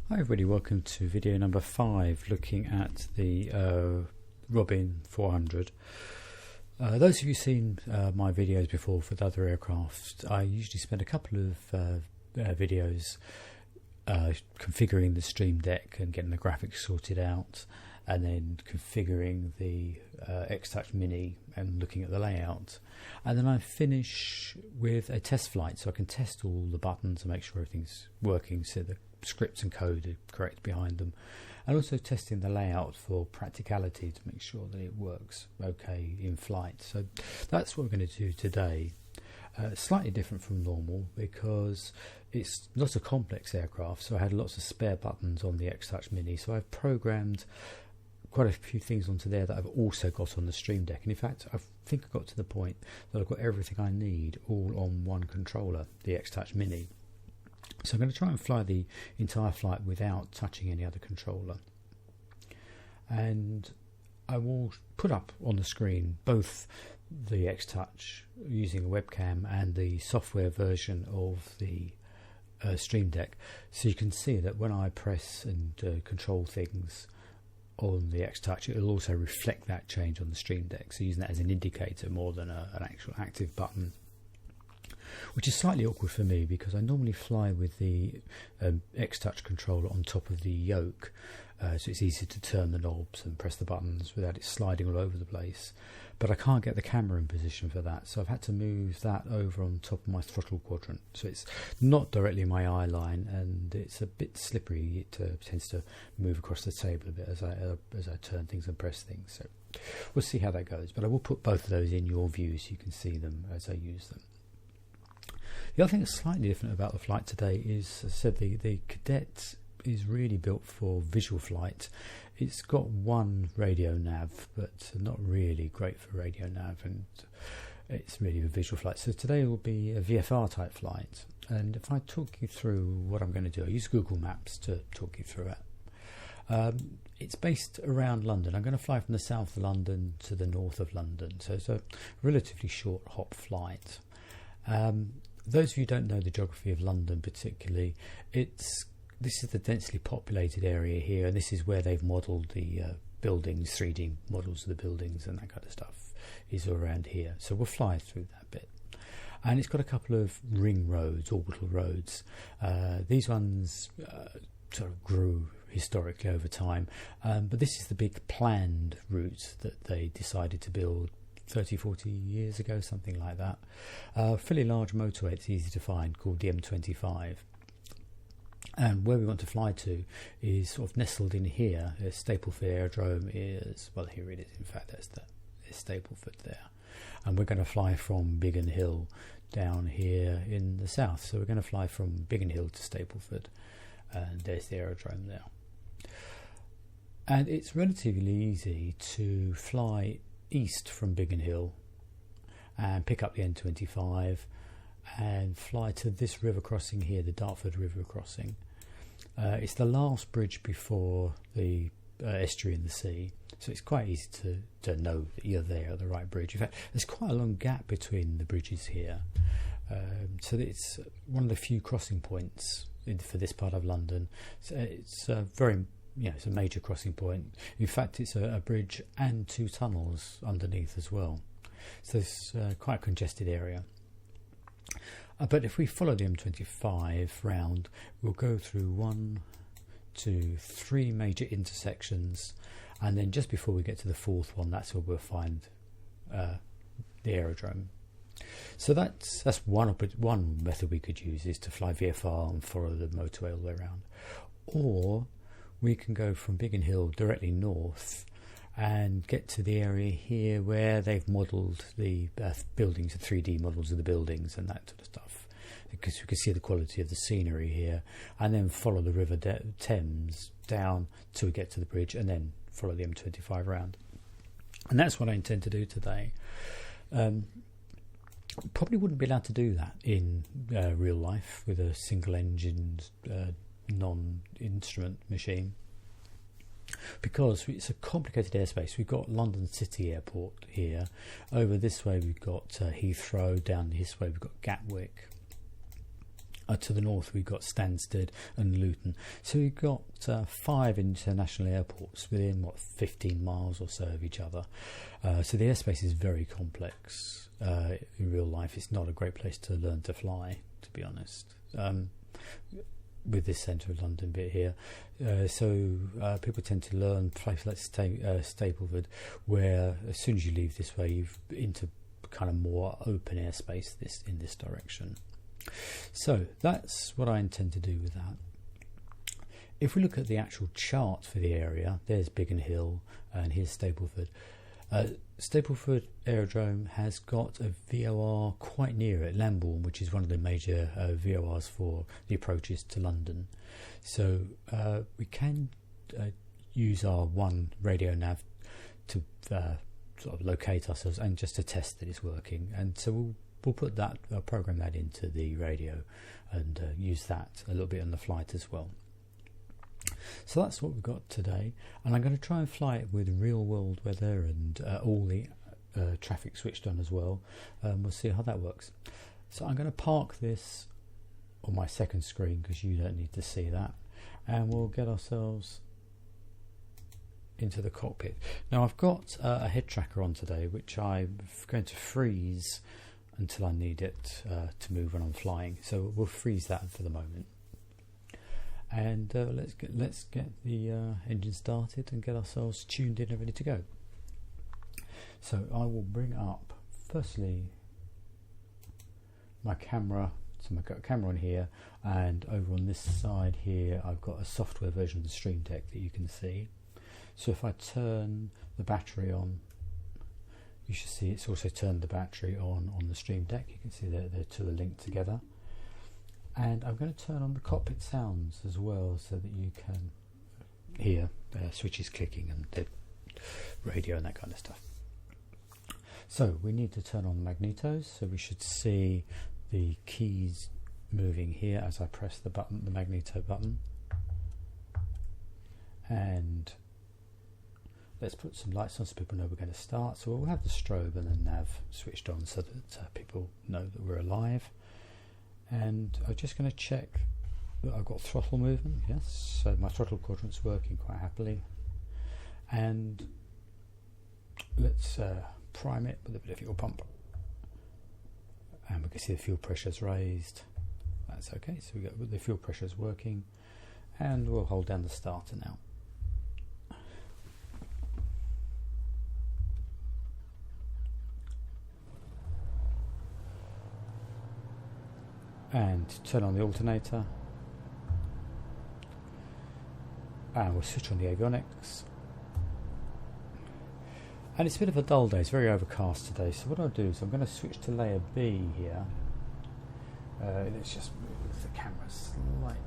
Hi everybody, welcome to video number 5 looking at the Robin 400. Those of you who've seen my videos before for the other aircraft, I usually spend a couple of videos configuring the Stream Deck and getting the graphics sorted out, and then configuring the X-Touch Mini and looking at the layout. And then I finish with a test flight so I can test all the buttons and make sure everything's working, so the scripts and code are correct behind them, and also testing the layout for practicality to make sure that it works okay in flight. So that's what we're going to do today. Slightly different from normal because it's not a complex aircraft, so I had lots of spare buttons on the X-Touch Mini, so I've programmed quite a few things onto there that I've also got on the Stream Deck. And in fact, I think I got to the point that I've got everything I need all on one controller, the X-Touch Mini. So I'm going to try and fly the entire flight without touching any other controller. And I will put up on the screen both the X-Touch using a webcam and the software version of the Stream Deck, so you can see that when I press and control things on the X-Touch, it will also reflect that change on the Stream Deck, so using that as an indicator more than an actual active button, which is slightly awkward for me because I normally fly with the X-Touch controller on top of the yoke, so it's easy to turn the knobs and press the buttons without it sliding all over the place. But I can't get the camera in position for that, so I've had to move that over on top of my throttle quadrant, so it's not directly in my eye line and it's a bit slippery. It tends to move across the table a bit as I turn things and press things, so we'll see how that goes. But I will put both of those in your view so you can see them as I use them. The other thing that's slightly different about the flight today is, as I said, the Cadet is really built for visual flight. It's got one radio nav, but not really great for radio nav, and it's really a visual flight. So today will be a VFR type flight, and if I talk you through what I'm going to do, I use Google Maps to talk you through it. It's based around London. I'm going to fly from the south of London to the north of London, so it's a relatively short hop flight. Those of you who don't know the geography of London particularly, this is the densely populated area here, and this is where they've modelled the buildings, 3D models of the buildings and that kind of stuff is around here. So we'll fly through that bit. And it's got a couple of ring roads, orbital roads. These ones sort of grew historically over time, but this is the big planned route that they decided to build 30-40 years ago, something like that. Fairly large motorway, it's easy to find, called the M25. And where we want to fly to is sort of nestled in here. Stapleford Aerodrome is, well, here it is, in fact, there's Stapleford there. And we're going to fly from Biggin Hill down here in the south. So we're going to fly from Biggin Hill to Stapleford, and there's the aerodrome there. And it's relatively easy to fly east from Biggin Hill and pick up the N25 and fly to this river crossing here, the Dartford River crossing. It's the last bridge before the estuary in the sea, so it's quite easy to know that you're there at the right bridge. In fact, there's quite a long gap between the bridges here, so that it's one of the few crossing points for this part of London. So it's it's a major crossing point. In fact, it's a bridge and 2 tunnels underneath as well, so it's quite a congested area. But if we follow the M25 round, we'll go through 1, 2, 3 major intersections, and then just before we get to the 4th one, that's where we'll find the aerodrome. So that's one method we could use, is to fly VFR and follow the motorway all the way around. Or we can go from Biggin Hill directly north and get to the area here where they've modelled the buildings, the 3D models of the buildings and that sort of stuff, because you can see the quality of the scenery here, and then follow the River Thames down till we get to the bridge, and then follow the M25 round. And that's what I intend to do today. Probably wouldn't be allowed to do that in real life with a single engine non-instrument machine, because it's a complicated airspace. We've got London City Airport here. Over this way we've got Heathrow. Down this way we've got Gatwick. To the north we've got Stansted and Luton. So we've got 5 international airports within 15 miles or so of each other. So the airspace is very complex. In real life it's not a great place to learn to fly, to be honest, with this centre of London bit here. So people tend to learn places like Stapleford, where as soon as you leave this way you've into kind of more open airspace in this direction. So that's what I intend to do with that. If we look at the actual chart for the area, there's Biggin Hill and here's Stapleford. Stapleford Aerodrome has got a VOR quite near it, Lambourne, which is one of the major VORs for the approaches to London. So we can use our one radio nav to sort of locate ourselves and just to test that it's working. And so we'll put that, program that into the radio and use that a little bit on the flight as well. So that's what we've got today, and I'm going to try and fly it with real world weather and all the traffic switched on as well. We'll see how that works. So I'm going to park this on my second screen because you don't need to see that, and we'll get ourselves into the cockpit. Now I've got a head tracker on today which I'm going to freeze until I need it to move when I'm flying, so we'll freeze that for the moment. And let's get the engine started and get ourselves tuned in and ready to go. So I will bring up firstly my camera. So I've got a camera on here, and over on this side here I've got a software version of the Stream Deck that you can see. So if I turn the battery on, you should see it's also turned the battery on the Stream Deck. You can see that the two are linked together. And I'm going to turn on the cockpit sounds as well so that you can hear switches clicking and the radio and that kind of stuff. So we need to turn on the magnetos, so we should see the keys moving here as I press the button, the magneto button. And let's put some lights on so people know we're going to start. So we'll have the strobe and the nav switched on so that people know that we're alive. And I'm just going to check that I've got throttle movement. Yes, so my throttle quadrant's working quite happily. And let's prime it with a bit of fuel pump. And we can see the fuel pressure's raised. That's okay, so we got the fuel pressure's working. And we'll hold down the starter now. And turn on the alternator, and we'll switch on the avionics. And it's a bit of a dull day, it's very overcast today, so what I'll do is I'm going to switch to layer B here. Let's just move the camera slightly.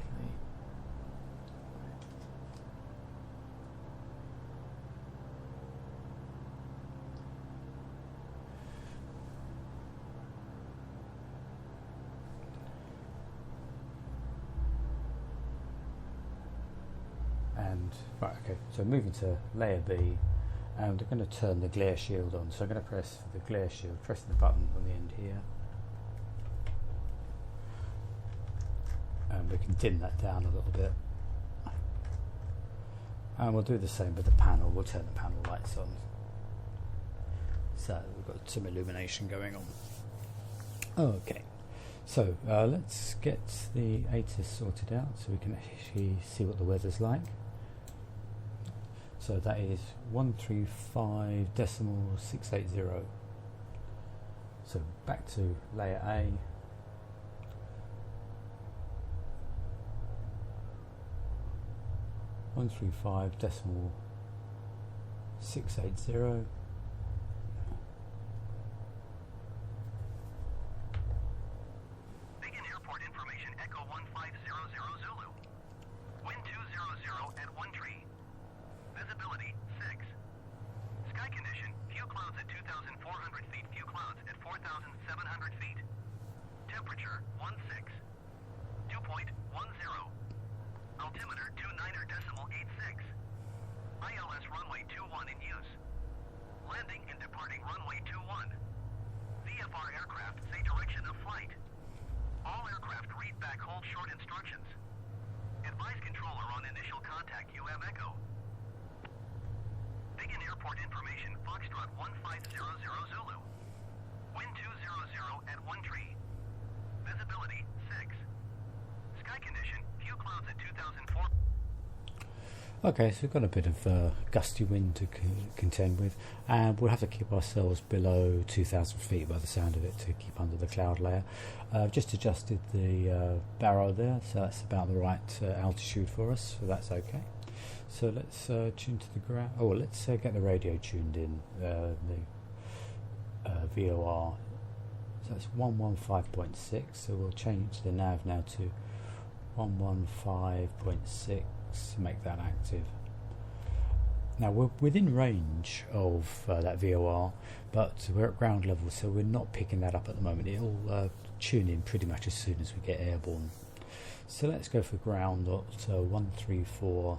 Right, okay, so moving to layer B, and we're going to turn the glare shield on. So I'm going to press the glare shield, pressing the button on the end here. And we can dim that down a little bit. And we'll do the same with the panel, we'll turn the panel lights on. So we've got some illumination going on. Okay, so let's get the ATIS sorted out so we can actually see what the weather's like. So that is 135.680. So back to layer A. .680. Biggin Airport information, Echo 1500 Zulu. Wind 200 at 1 tree. Visibility 6. Sky condition, few clouds at 2,400 feet, few clouds at 4,700 feet. Temperature 16. Dew point 10. Altimeter 29.86. ILS runway 21 in use. Landing and departing runway 21. VFR aircraft say direction of flight. All aircraft read back hold instructions. Advise controller on initial contact you have Echo. Begin airport information Foxtrot 1500 Zulu. Wind 200 at 1 tree. Visibility 6. Sky condition, few clouds at 2004. Okay, so we've got a bit of gusty wind to contend with, and we'll have to keep ourselves below 2,000 feet by the sound of it to keep under the cloud layer. Just adjusted the barrow there, so that's about the right altitude for us, so that's okay. So let's tune to the ground. Oh, well, let's get the radio tuned in, the VOR. So it's 115.6, so we'll change the nav now to 115.6. Make that active. Now we're within range of that VOR, but we're at ground level, so we're not picking that up at the moment. It'll tune in pretty much as soon as we get airborne. So let's go for ground at 134.805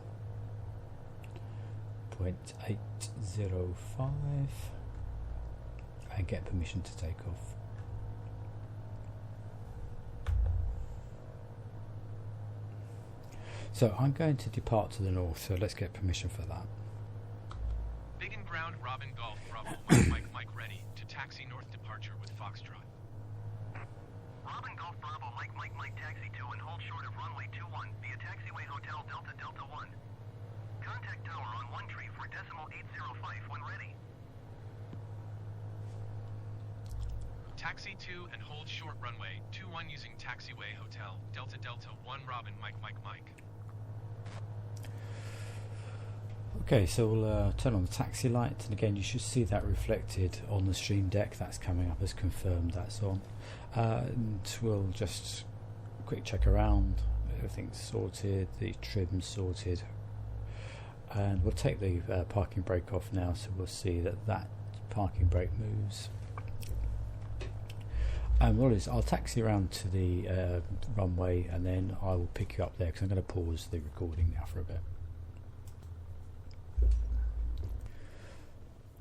and get permission to take off. So I'm going to depart to the north, so let's get permission for that. Big and ground, Robin Golf, Bravo, Mike, ready to taxi north departure with Foxtrot. Robin Golf Bravo, Mike, taxi 2 and hold short of runway 21 via taxiway Hotel Delta 1. Contact tower on 1 tree for decimal 805 when ready. Taxi 2 and hold short runway 21 using taxiway Hotel Delta 1 Robin, Mike. Okay, so we'll turn on the taxi light, and again you should see that reflected on the stream deck. That's coming up as confirmed, that's on. And we'll just quick check around, everything's sorted, the trim's sorted, and we'll take the parking brake off now, so we'll see that parking brake moves. And what is, I'll taxi around to the runway, and then I will pick you up there, because I'm going to pause the recording now for a bit.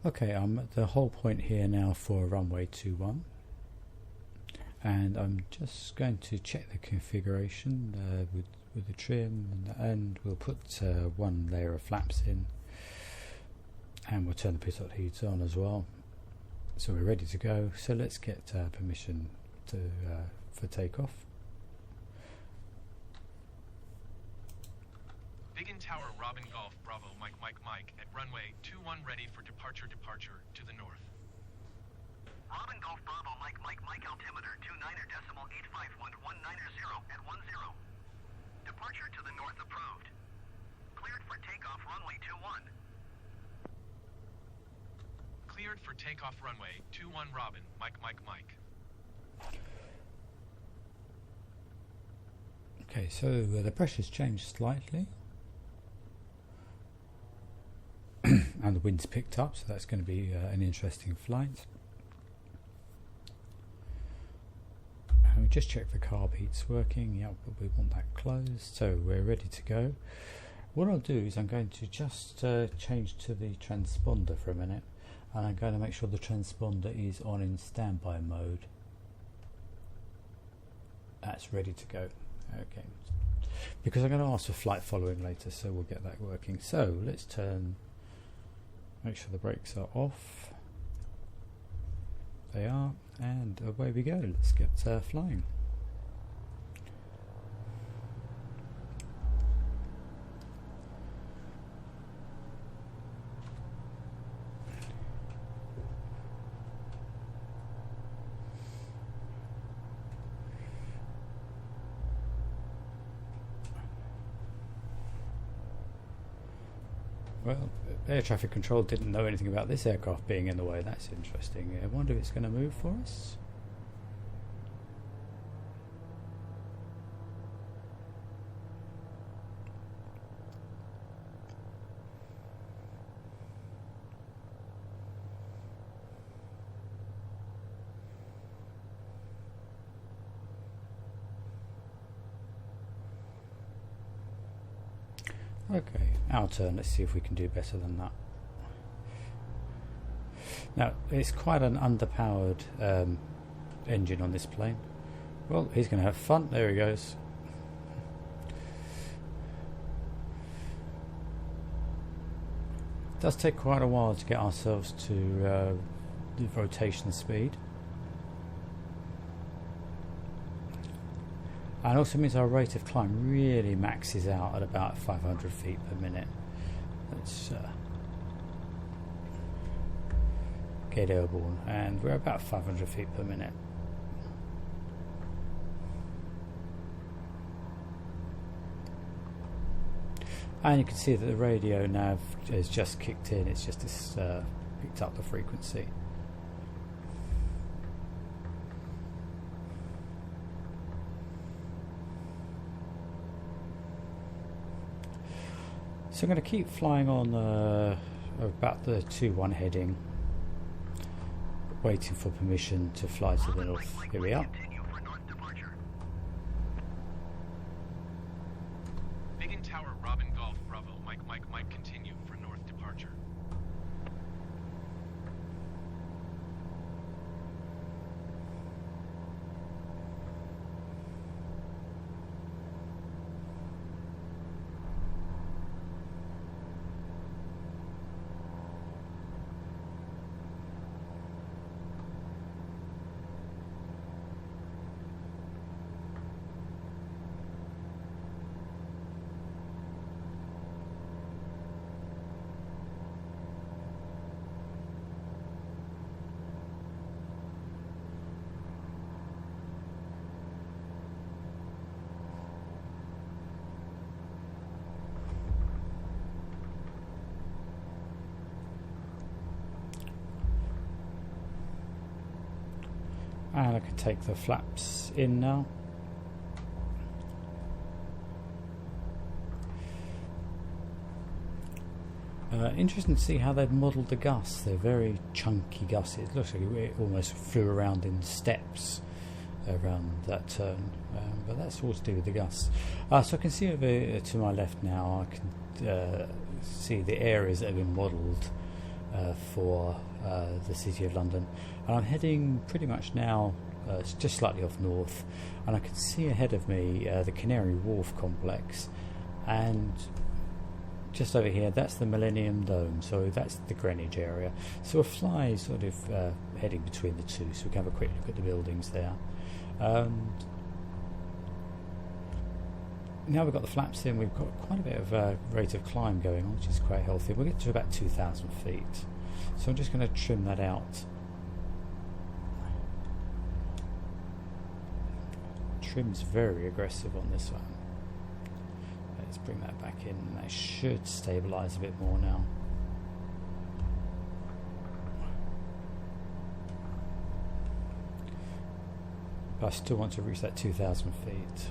Okay, I'm at the whole point here now for runway 21, and I'm just going to check the configuration with the trim, and we'll put one layer of flaps in, and we'll turn the pitot heats on as well. So we're ready to go. So let's get permission for takeoff. Biggin Tower, Robin Golf, Bravo, Mike, at runway 21 ready for departure to the north. Robin Golf Bravo, Mike, altimeter 29.851.190 at 10. Departure to the north approved. Cleared for takeoff runway 21. Cleared for takeoff runway 21 Robin, Mike. Okay, so the pressure's changed slightly. And the wind's picked up, so that's going to be an interesting flight. And we just check the carb heat's working. Yep, but we want that closed, so we're ready to go. What I'll do is I'm going to just change to the transponder for a minute, and I'm going to make sure the transponder is on in standby mode. That's ready to go. Okay, because I'm going to ask for flight following later, so we'll get that working. So let's make sure the brakes are off. They are, and away we go. Let's get flying. Well, air traffic control didn't know anything about this aircraft being in the way. That's interesting. I wonder if it's going to move for us. Okay, our turn. Let's see if we can do better than that. Now, it's quite an underpowered engine on this plane. Well, he's going to have fun. There he goes. does take quite a while to get ourselves to the rotation speed. And also means our rate of climb really maxes out at about 500 feet per minute. Let's get airborne, and we're about 500 feet per minute. And you can see that the radio nav has just kicked in. It's just picked up the frequency. So I'm going to keep flying on about the 2-1 heading, waiting for permission to fly to the north. Here we are. Biggin Tower, Robin Golf, Bravo, Mike, continue for north departure. And I can take the flaps in now. Interesting to see how they've modelled the gusts. They're very chunky gusts. It looks like it almost flew around in steps around that turn, but that's all to do with the gusts. So I can see over to my left now, I can see the areas that have been modelled for the City of London, and I'm heading pretty much now just slightly off north, and I can see ahead of me the Canary Wharf complex, and just over here that's the Millennium Dome, so that's the Greenwich area. So we'll fly sort of heading between the two, so we can have a quick look at the buildings there. Now we've got the flaps in, we've got quite a bit of rate of climb going on, which is quite healthy. We'll get to about 2,000 feet. So I'm just going to trim that out. Trim's very aggressive on this one. Let's bring that back in. That should stabilise a bit more now. But I still want to reach that 2,000 feet.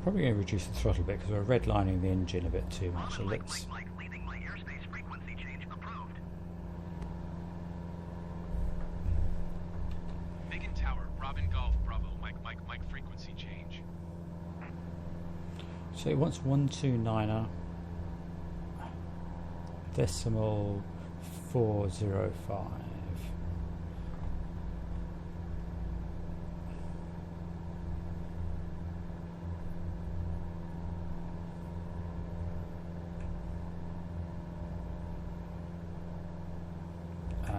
Probably going to reduce the throttle a bit because we're redlining the engine a bit too much. So let's. Leaving my airspace frequency change approved. Biggin Tower, Robin Golf, Bravo, Mike, frequency change. So it wants 129er decimal 405.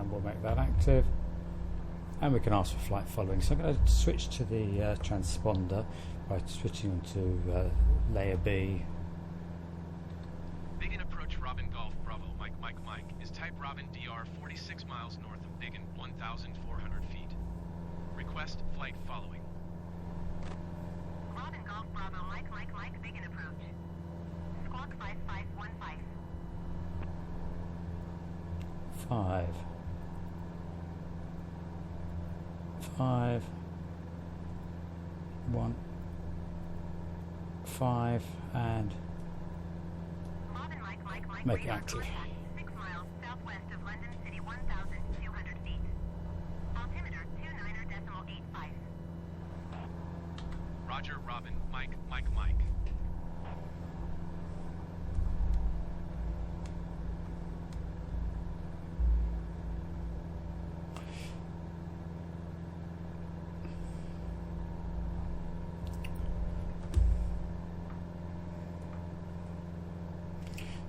We'll make that active, and we can ask for flight following. So I'm going to switch to the transponder by switching on to layer B. Biggin approach Robin Golf Bravo Mike is type Robin DR 46 miles north of Biggin, 1,400 feet. Request flight following. Robin Golf Bravo Mike Biggin approach. Squawk 5515. 5 1 5 and Robin Mike make it active. 6 miles south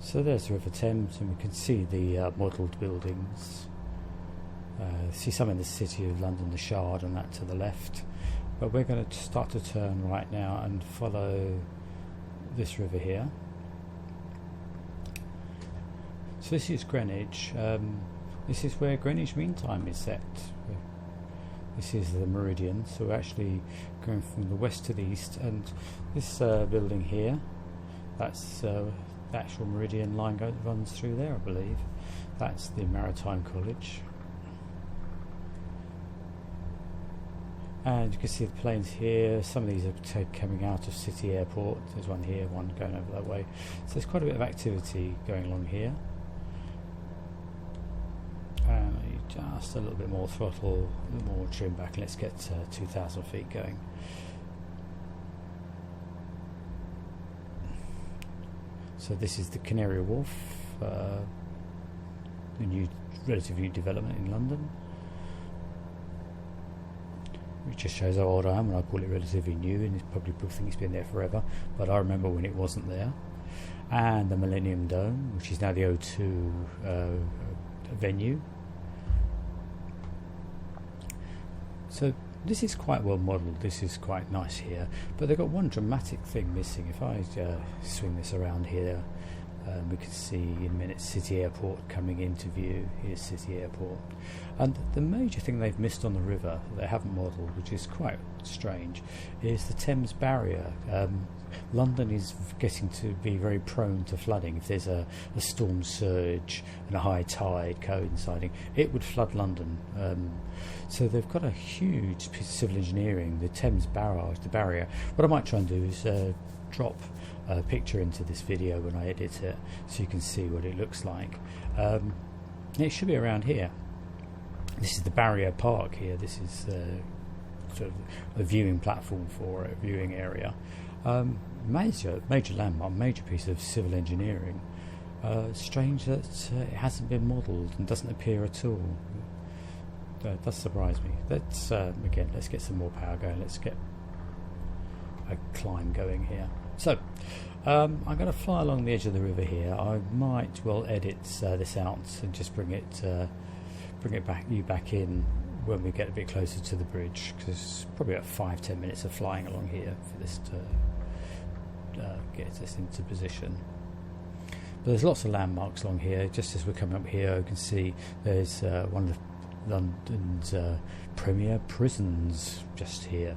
So there's the River Thames, and we can see the modelled buildings. See some in the City of London, the Shard, and that to the left. But we're going to start to turn right now and follow this river here. So this is Greenwich. This is where Greenwich Mean Time is set. This is the meridian, so we're actually going from the west to the east, and this building here, that's the actual meridian line runs through there, I believe. That's the Maritime College. And you can see the planes here. Some of these are coming out of City Airport. There's one here, one going over that way. So there's quite a bit of activity going along here. And just a little bit more throttle, a little more trim back, and let's get 2,000 feet going. So this is the Canary Wharf, a relatively new development in London. It just shows how old I am when I call it relatively new, and probably people think it's been there forever, but I remember when it wasn't there. And the Millennium Dome, which is now the O2 venue. So this is quite well modelled, this is quite nice here, but they've got one dramatic thing missing. If I swing this around here, we can see in a minute City Airport coming into view. Here's City Airport. And the major thing they've missed on the river that they haven't modelled, which is quite strange, is the Thames barrier. London is getting to be very prone to flooding. If there's a storm surge and a high tide coinciding, it would flood London. So they've got a huge piece of civil engineering, the Thames barrage, the barrier. What I might try and do is drop a picture into this video when I edit it, so you can see what it looks like. It should be around here. This is the Barrier Park here. This is sort of a viewing platform for it, viewing area. Major landmark, major piece of civil engineering. Strange that it hasn't been modelled and doesn't appear at all. That does surprise me. Let's again, let's get some more power going. Let's get a climb going here. So I'm going to fly along the edge of the river here. I might well edit this out and just bring it back in when we get a bit closer to the bridge, because it's probably about 5-10 minutes of flying along here for this to get us into position. But there's lots of landmarks along here. Just as we're coming up here, you can see there's one of London's premier prisons just here.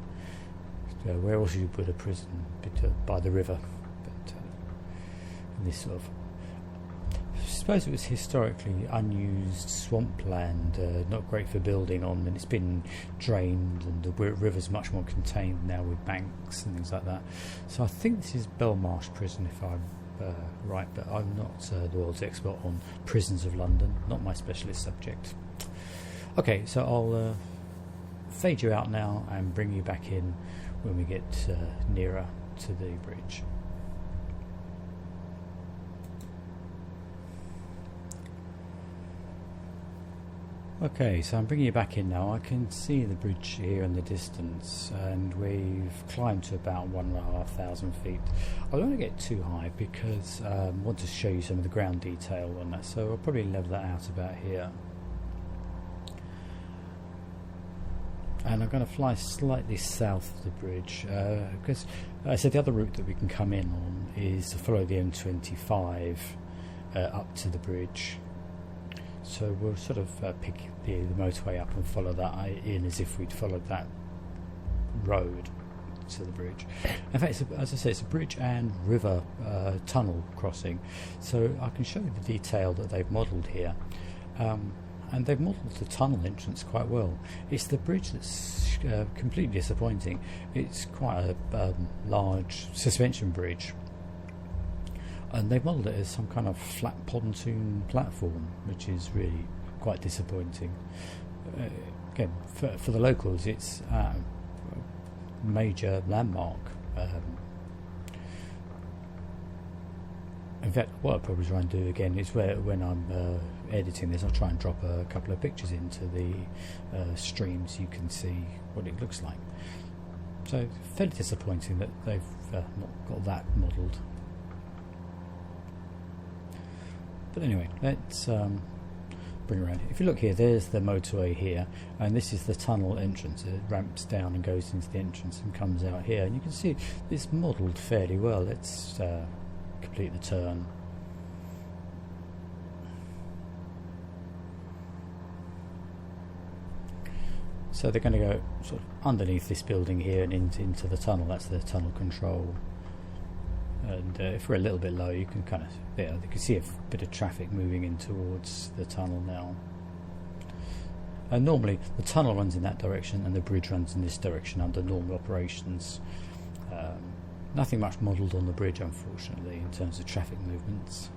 Where else would you put a prison? By the river. But in this sort of, I suppose it was historically unused swampland, not great for building on, and it's been drained, and the river's much more contained now with banks and things like that. So I think this is Belmarsh Prison, if I'm right, but I'm not the world's expert on prisons of London, not my specialist subject. Okay, so I'll fade you out now and bring you back in when we get nearer to the bridge. Okay, so I'm bringing you back in now. I can see the bridge here in the distance, and we've climbed to about 1,500 feet. I don't want to get too high because I want to show you some of the ground detail on that, so I'll probably level that out about here. And I'm going to fly slightly south of the bridge because I said the other route that we can come in on is to follow the M25 up to the bridge. So we'll sort of pick the motorway up and follow that in as if we'd followed that road to the bridge. In fact, as I say, it's a bridge and river tunnel crossing. So I can show you the detail that they've modelled here. And they've modelled the tunnel entrance quite well. It's the bridge that's completely disappointing. It's quite a large suspension bridge, and they've modelled it as some kind of flat pontoon platform, which is really quite disappointing. Again, for the locals, it's a major landmark. In fact, what I'll probably try and do again is when I'm editing this, I'll try and drop a couple of pictures into the stream so you can see what it looks like. So, fairly disappointing that they've not got that modelled. But anyway, let's bring around. If you look here, there's the motorway here, and this is the tunnel entrance. It ramps down and goes into the entrance and comes out here, and you can see it's modelled fairly well. Let's complete the turn. So they're going to go sort of underneath this building here and into the tunnel. That's the tunnel control. And if we're a little bit low, you can kind of, yeah, you can see a bit of traffic moving in towards the tunnel now. And normally the tunnel runs in that direction and the bridge runs in this direction under normal operations. Nothing much modelled on the bridge, unfortunately, in terms of traffic movements.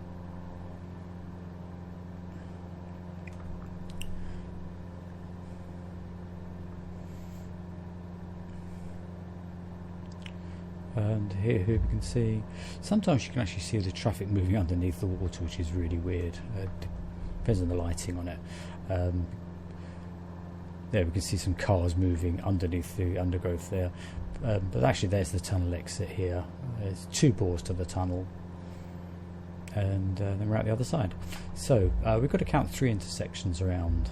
And here we can see, sometimes you can actually see the traffic moving underneath the water, which is really weird. Depends on the lighting on it. There we can see some cars moving underneath the undergrowth there. But actually there's the tunnel exit here. There's 2 bores to the tunnel. And then we're out the other side. So we've got to count 3 intersections around.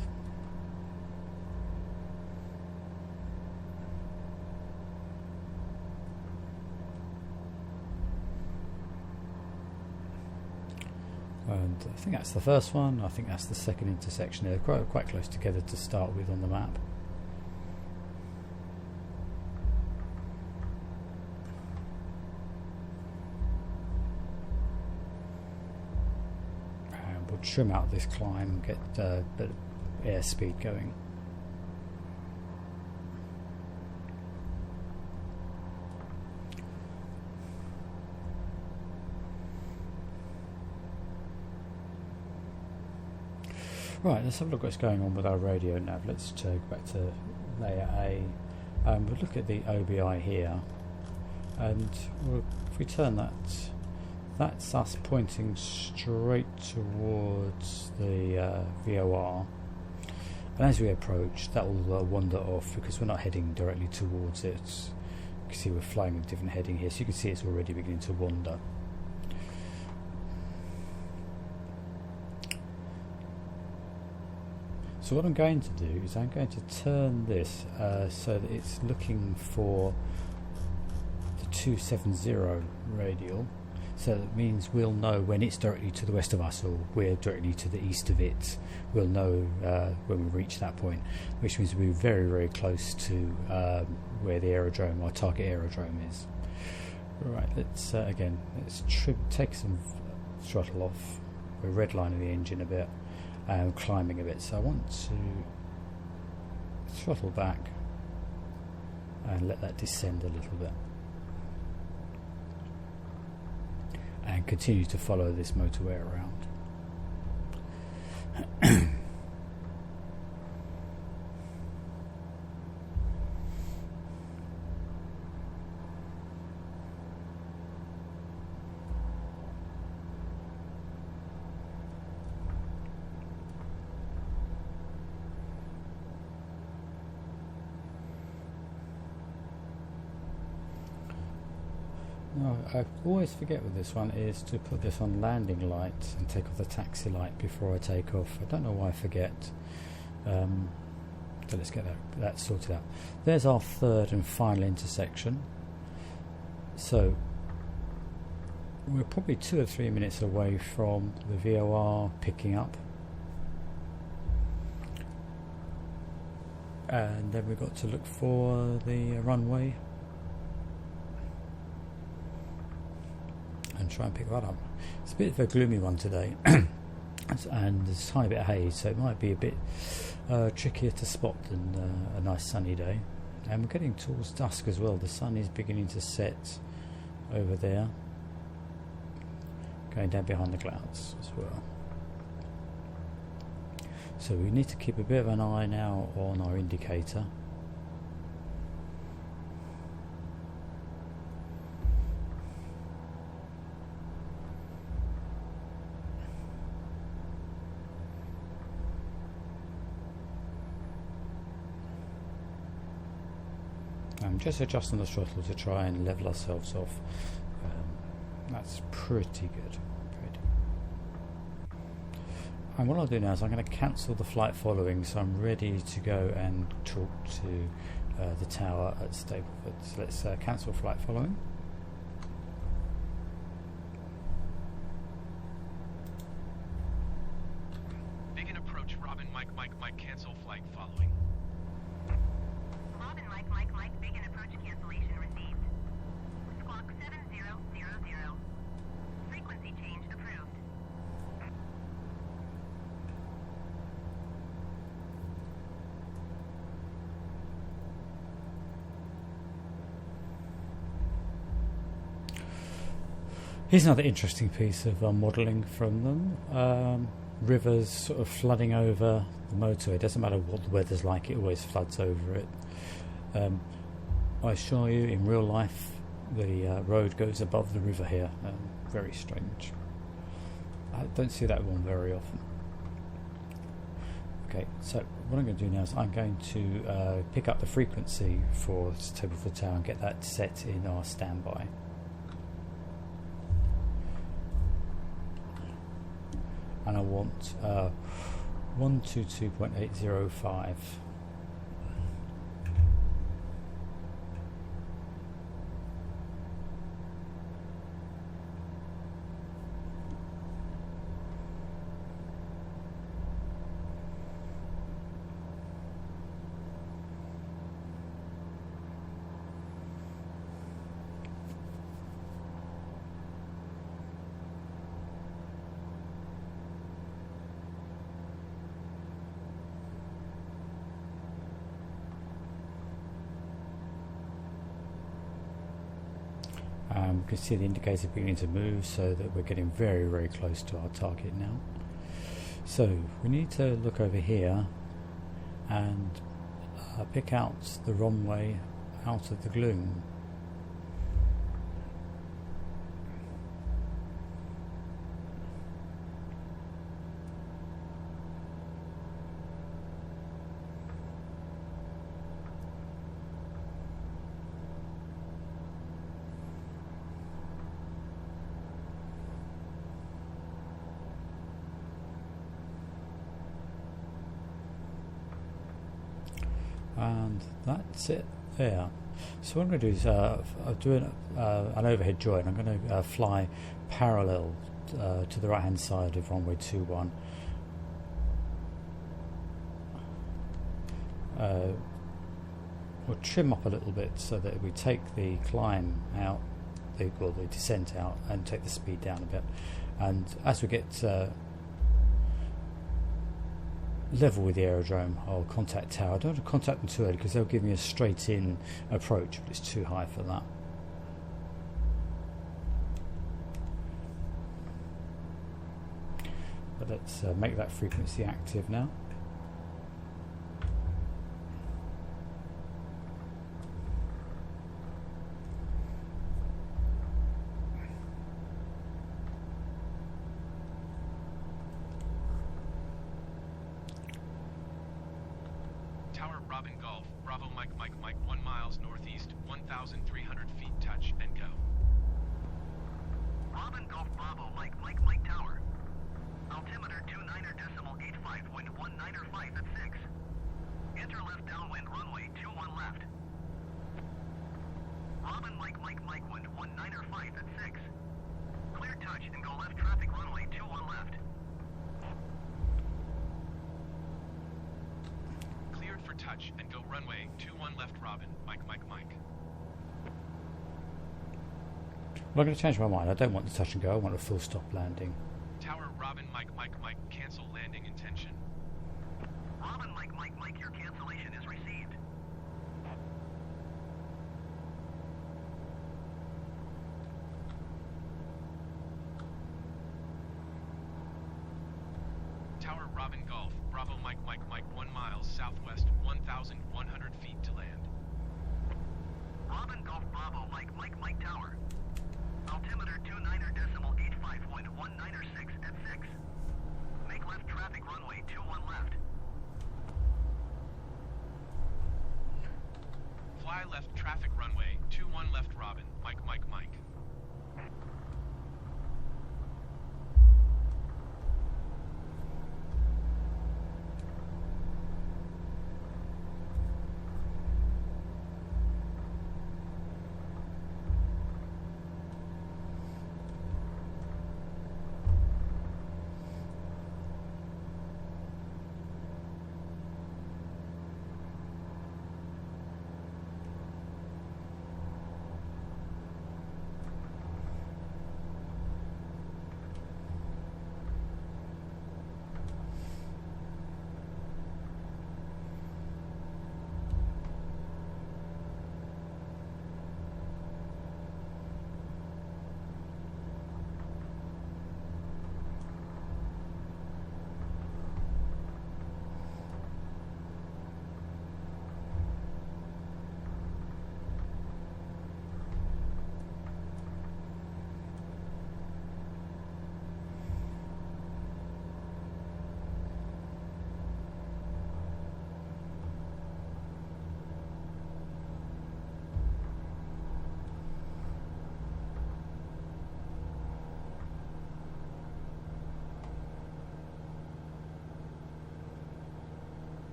And I think that's the first one. I think that's the second intersection. They're quite close together to start with on the map. And we'll trim out this climb and get a bit of airspeed going. Right, let's have a look what's going on with our radio nav. Let's go back to layer A. We'll look at the OBI here, and if we turn that, that's us pointing straight towards the VOR. And as we approach, that will wander off because we're not heading directly towards it. You can see we're flying with a different heading here, so you can see it's already beginning to wander. So what I'm going to do is I'm going to turn this so that it's looking for the 270 radial. So that means we'll know when it's directly to the west of us or we're directly to the east of it. We'll know when we reach that point, which means we'll be very, very close to where the aerodrome, our target aerodrome is. Right, let's take some throttle off. We're redlining the engine a bit. Climbing a bit, so I want to throttle back and let that descend a little bit and continue to follow this motorway around. No, I always forget with this one is to put this on landing light and take off the taxi light before I take off. I don't know why I forget. So let's get that sorted out. There's our third and final intersection. So we're probably 2 or 3 minutes away from the VOR picking up. And then we've got to look for the runway and try and pick that up. It's a bit of a gloomy one today and there's a tiny bit of haze, so it might be a bit trickier to spot than a nice sunny day. And we're getting towards dusk as well. The sun is beginning to set over there, going down behind the clouds as well. So we need to keep a bit of an eye now on our indicator. I'm just adjusting the throttle to try and level ourselves off. That's pretty good. And what I'll do now is I'm going to cancel the flight following, so I'm ready to go and talk to the tower at Stapleford. So let's cancel flight following. Begin approach, Robin, Mike, cancel flight following. Robin, Mike, begin approach cancellation received. Squawk 7000. Frequency change approved. Here's another interesting piece of modelling from them. Rivers sort of flooding over the motorway. It doesn't matter what the weather's like, it always floods over it. I assure you, in real life, the road goes above the river here. Very strange. I don't see that one very often. Okay, so what I'm going to do now is I'm going to pick up the frequency for Stapleford Tower and get that set in our standby. And I want 122.805. You can see the indicator beginning to move, so that we're getting very, very close to our target now. So we need to look over here and pick out the runway out of the gloom. And that's it there. So what I'm going to do is I'm doing an overhead join. I'm going to fly parallel to the right hand side of runway 21. We'll trim up a little bit so that we take the climb out, the descent out, and take the speed down a bit. And as we get level with the aerodrome, I'll contact tower. I don't want to contact them too early because they'll give me a straight in approach, but it's too high for that. But let's make that frequency active now. Tower Robin Golf, Bravo Mike, 1 miles northeast, 1,300 feet, touch and go. Robin Golf Bravo Mike Tower. Altimeter 29.85, wind 195 at 6. Enter left downwind runway 21 left. Robin Mike wind 195 at 6. Clear touch and go left traffic runway 21 left. Cleared for touch and go runway 21 left, Robin Mike. Well, I'm going to change my mind. I don't want the touch and go. I want a full stop landing. Tower Robin Mike, cancel landing intention. Robin Mike, your cancellation is received. Tower Robin Golf, Bravo Mike, 1 mile southwest, 1,100 feet to land. Robin Golf Bravo Mike Tower. Altimeter 29.85, wind 196 at 6. Make left traffic runway 21 left. Fly left traffic runway 21 left, Robin Mike.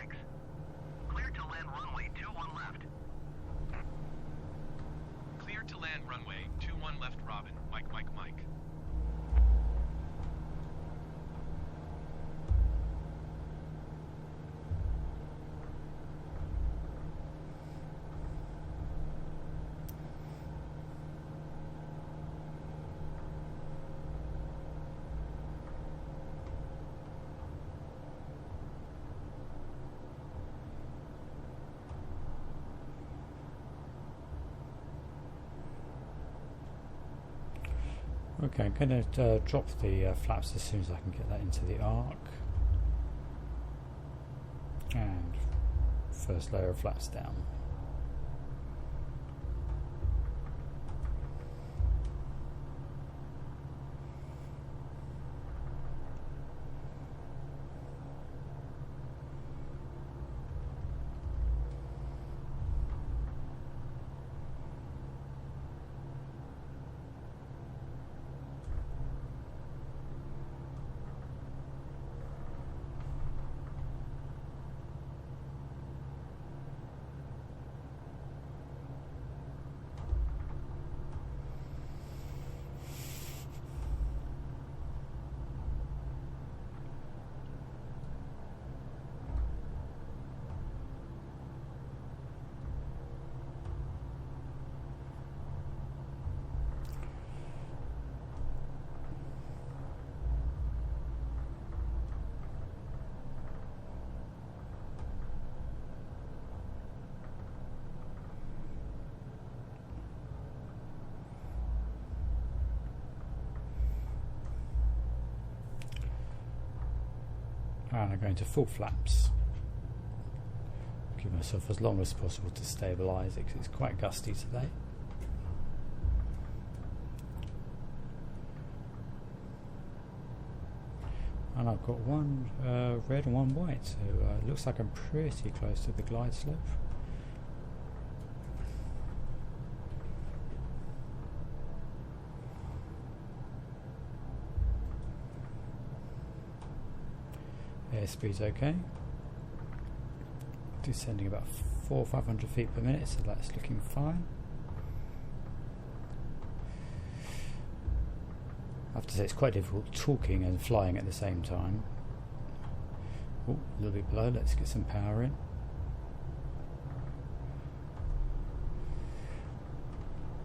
6. Clear to land runway 21 left. Clear to land runway 21 left Robin, Mike. Okay, I'm going to drop the flaps as soon as I can get that into the arc. And first layer of flaps down. And I'm going to full flaps. Give myself as long as possible to stabilise it because it's quite gusty today. And I've got one red and one white, so it looks like I'm pretty close to the glide slope. Airspeed's okay. Descending about 400 or 500 feet per minute, so that's looking fine. I have to say it's quite difficult talking and flying at the same time. Oh, a little bit below, let's get some power in.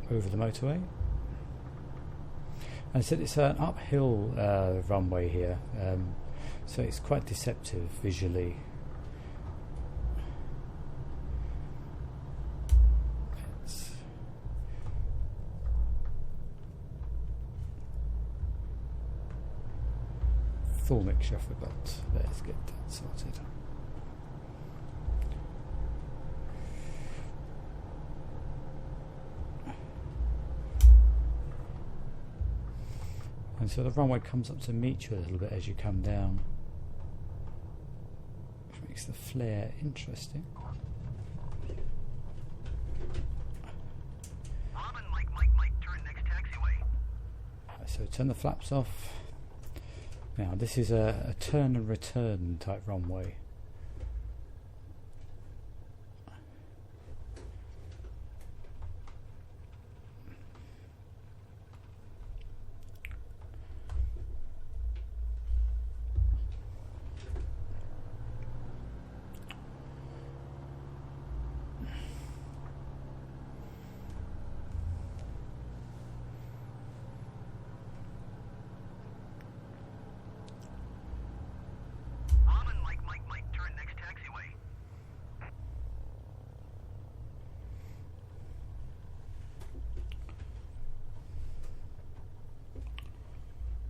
Over the motorway. And so it's an uphill runway here. So it's quite deceptive visually. It's full mixture I forgot. Let's get that sorted. And so the runway comes up to meet you a little bit as you come down. Makes the flare interesting. Robin, Mike, turn next taxiway. So turn the flaps off. Now this is a turn and return type runway.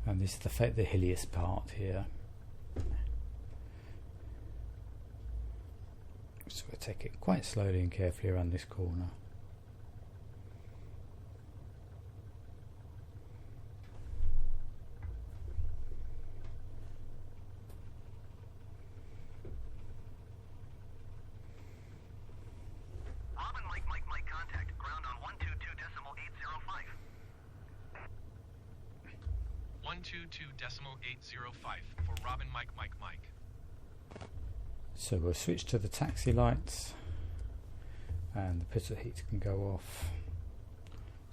And this is the hilliest part here. So we'll take it quite slowly and carefully around this corner. Robin, Mike, contact. Ground on 122.805. 122.805 for Robin, Mike. So we'll switch to the taxi lights, and the pitot heat can go off.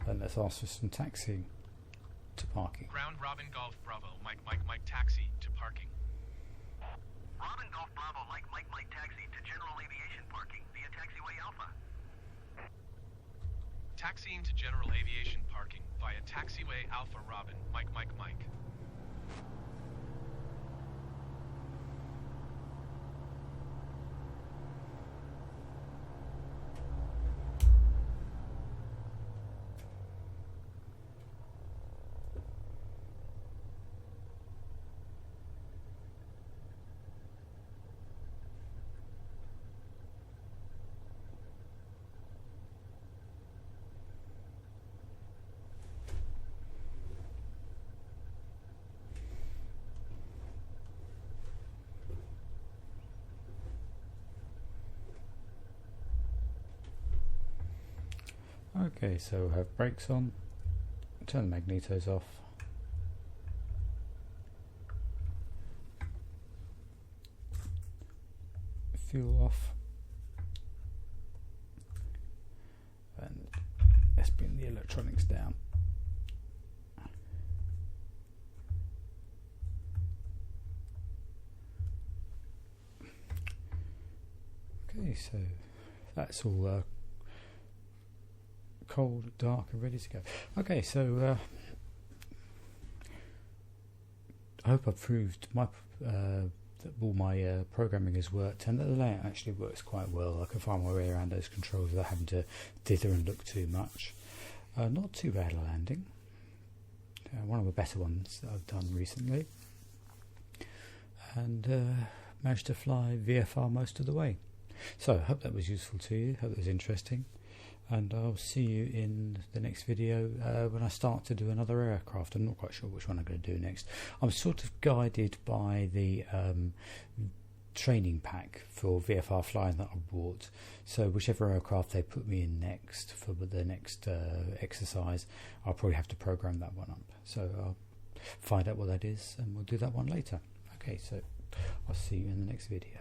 Then let's ask for some taxi to parking. Ground Robin Golf Bravo, Mike taxi to parking. Robin Golf Bravo, Mike taxi to General Aviation parking via Taxiway Alpha. Taxiing to General Aviation parking via Taxiway Alpha Robin, Mike. Okay, so we'll have brakes on, turn the magnetos off, fuel off, and let's bring the electronics down. Okay, so that's all cold, dark and ready to go. Okay, so I hope I've proved my that all my programming has worked, and that the layout actually works quite well. I can find my way around those controls without having to dither and look too much. Not too bad a landing. One of the better ones that I've done recently, and managed to fly VFR most of the way. So I hope that was useful to you, hope it was interesting, and I'll see you in the next video when I start to do another aircraft. I'm not quite sure which one I'm going to do next. I'm sort of guided by the training pack for VFR flying that I bought, so whichever aircraft they put me in next for the next exercise, I'll probably have to program that one up. So I'll find out what that is and we'll do that one later. Okay, so I'll see you in the next video.